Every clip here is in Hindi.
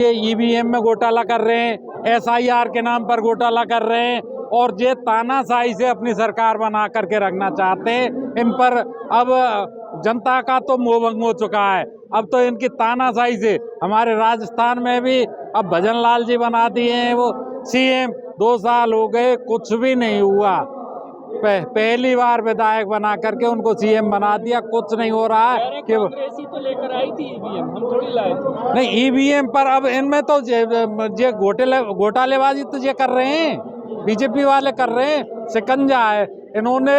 ये ईवीएम में घोटाला कर रहे हैं, एसआईआर के नाम पर घोटाला कर रहे हैं और ये तानाशाही से अपनी सरकार बना करके रखना चाहते हैं। इन पर अब जनता का तो मोह भंग हो चुका है। अब तो इनकी तानाशाही से हमारे राजस्थान में भी अब भजन लाल जी बना दिए हैं वो सीएम। 2 साल हो गए, कुछ भी नहीं हुआ। पहली बार विधायक बना करके उनको सीएम बना दिया, कुछ नहीं हो रहा है। कि कांग्रेस ही तो लेकर आई थी ईवीएम, हम थोड़ी लाए थे। नहीं, ईवीएम पर अब इनमें तो ये घोटालेबाजी तो ये कर रहे हैं, बीजेपी वाले कर रहे हैं। शिकंजा है, इन्होंने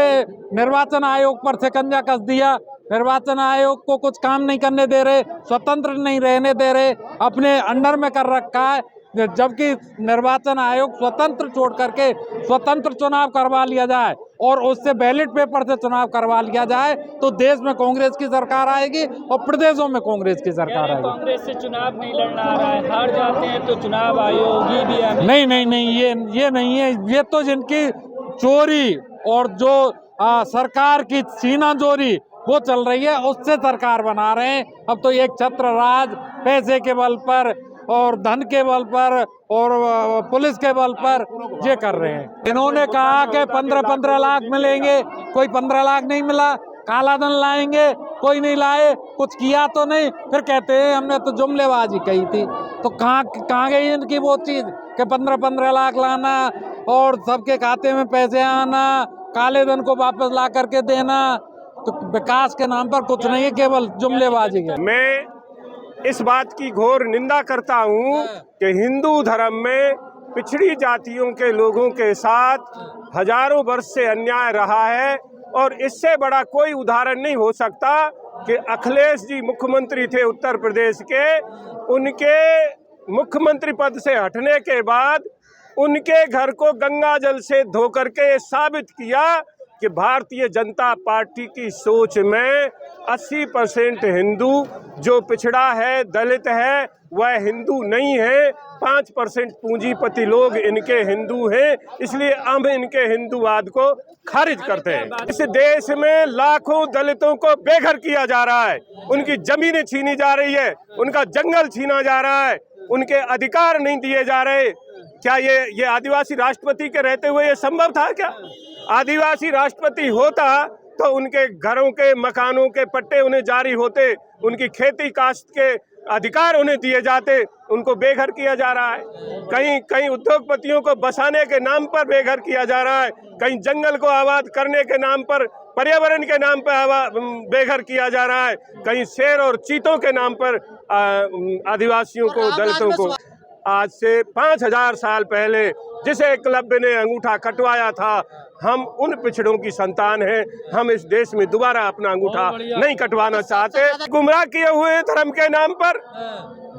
निर्वाचन आयोग पर शिकंजा कस दिया। निर्वाचन आयोग को कुछ काम नहीं करने दे रहे, स्वतंत्र नहीं रहने दे रहे, अपने अंडर में कर रखा है। जबकि निर्वाचन आयोग स्वतंत्र छोड़ करके स्वतंत्र चुनाव करवा लिया जाए और उससे बैलेट पेपर से चुनाव करवा लिया जाए तो देश में कांग्रेस की सरकार आएगी और प्रदेशों में कांग्रेस की सरकार आएगी। कांग्रेस से चुनाव नहीं लड़ना आ रहा है, हार जाते हैं तो चुनाव आयोग ईवीएम। नहीं, ये नहीं है। ये तो जिनकी चोरी और जो सरकार की सीना चोरी वो चल रही है, उससे सरकार बना रहे हैं। अब तो एक छत्र राज, पैसे के बल पर और धन के बल पर और पुलिस के बल पर ये कर रहे हैं। इन्होंने कहा कि 15-15 लाख मिलेंगे, कोई 15 लाख नहीं मिला। काला धन लाएंगे, कोई नहीं लाए, कुछ किया तो नहीं। फिर कहते हैं हमने तो जुमलेबाजी कही थी। तो कहाँ गई इनकी वो चीज़ कि 15-15 लाख लाना और सबके खाते में पैसे आना, काले धन को वापस ला करके देना। तो विकास के नाम पर कुछ नहीं है, केवल जुमलेबाजी है। मैं इस बात की घोर निंदा करता हूँ कि हिंदू धर्म में पिछड़ी जातियों के लोगों के साथ हजारों वर्ष से अन्याय रहा है और इससे बड़ा कोई उदाहरण नहीं हो सकता कि अखिलेश जी मुख्यमंत्री थे उत्तर प्रदेश के। उनके मुख्यमंत्री पद से हटने के बाद उनके घर को गंगा जल से धो करके साबित किया कि भारतीय जनता पार्टी की सोच में 80% हिंदू, जो पिछड़ा है, दलित है, वह हिंदू नहीं है। 5% पूंजीपति लोग इनके हिंदू हैं, इसलिए हम इनके हिंदूवाद को खारिज करते हैं। इस देश में लाखों दलितों को बेघर किया जा रहा है, उनकी जमीनें छीनी जा रही है, उनका जंगल छीना जा रहा है, उनके अधिकार नहीं दिए जा रहे। क्या ये आदिवासी राष्ट्रपति के रहते हुए ये संभव था क्या? आदिवासी राष्ट्रपति होता तो उनके घरों के, मकानों के पट्टे उन्हें जारी होते, उनकी खेती काश्त के अधिकार उन्हें दिए जाते। उनको बेघर किया जा रहा है। कहीं उद्योगपतियों को बसाने के नाम पर बेघर किया जा रहा है, कहीं जंगल को आबाद करने के नाम पर, पर्यावरण के नाम पर बेघर किया जा रहा है, कहीं शेर और चीतों के नाम पर आदिवासियों को, दलितों को। आज से 5000 साल पहले जिसे एकलव्य ने अंगूठा कटवाया था, हम उन पिछड़ों की संतान हैं। हम इस देश में दोबारा अपना अंगूठा नहीं कटवाना चाहते। गुमराह किए हुए हैं धर्म के नाम पर,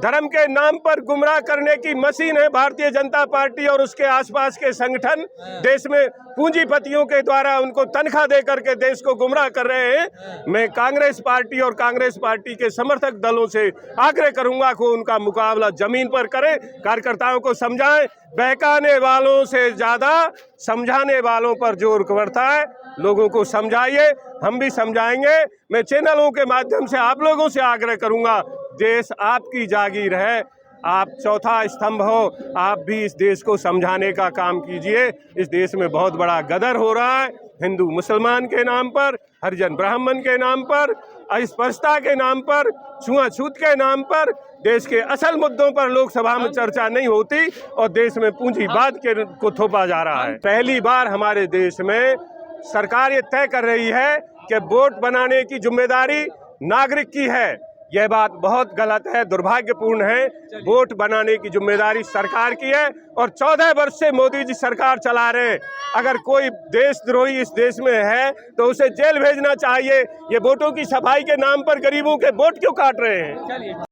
धर्म के नाम पर गुमराह करने की मशीन है भारतीय जनता पार्टी और उसके आसपास के संगठन। देश में पूंजीपतियों के द्वारा उनको तनख्वाह दे करके देश को गुमराह कर रहे हैं। मैं कांग्रेस पार्टी और कांग्रेस पार्टी के समर्थक दलों से आग्रह करूंगा कि उनका मुकाबला जमीन पर करें, कार्यकर्ताओं को समझाएं। बहकाने वालों से ज्यादा समझाने वालों पर जोर बढ़ता है। लोगों को समझाइए, हम भी समझाएंगे। मैं चैनलों के माध्यम से आप लोगों से आग्रह करूंगा, देश आपकी जागीर है, आप चौथा स्तंभ हो, आप भी इस देश को समझाने का काम कीजिए। इस देश में बहुत बड़ा गदर हो रहा है, हिंदू मुसलमान के नाम पर, हरिजन ब्राह्मण के नाम पर, अस्पृश्यता के नाम पर, छुआछूत के नाम पर। देश के असल मुद्दों पर लोकसभा में चर्चा नहीं होती और देश में पूंजीवाद को थोपा जा रहा है। पहली बार हमारे देश में सरकार ये तय कर रही है कि वोट बनाने की जिम्मेदारी नागरिक की है। यह बात बहुत गलत है, दुर्भाग्यपूर्ण है। वोट बनाने की जिम्मेदारी सरकार की है और 14 वर्ष से मोदी जी सरकार चला रहे हैं। अगर कोई देशद्रोही इस देश में है तो उसे जेल भेजना चाहिए। ये वोटों की सफाई के नाम पर गरीबों के वोट क्यों काट रहे हैं?